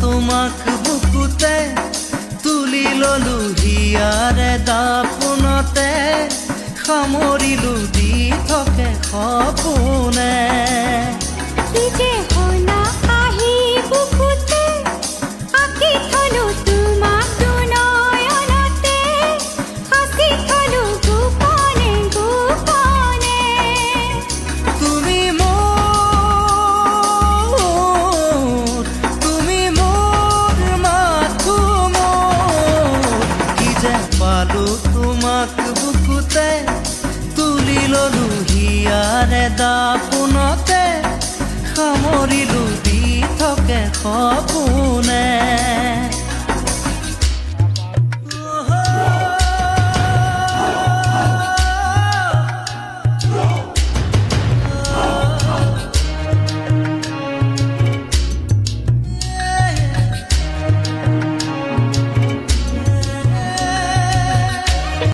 তোমাক বুকুতে তুলি ললো হিয়াৰে দাপোনতে সামৰিলো দি থাকে সপোনে কি যে শুনা আহি বুকুতে আঁকি থলো তোমাক দুনয়নতে সাঁচি থলো গোপনে গোপনে তুমি পালো তোমাক বুকুতে তুলি ললো হিয়াৰে দাপোনতে সামৰিলো দি থাকে সপোনে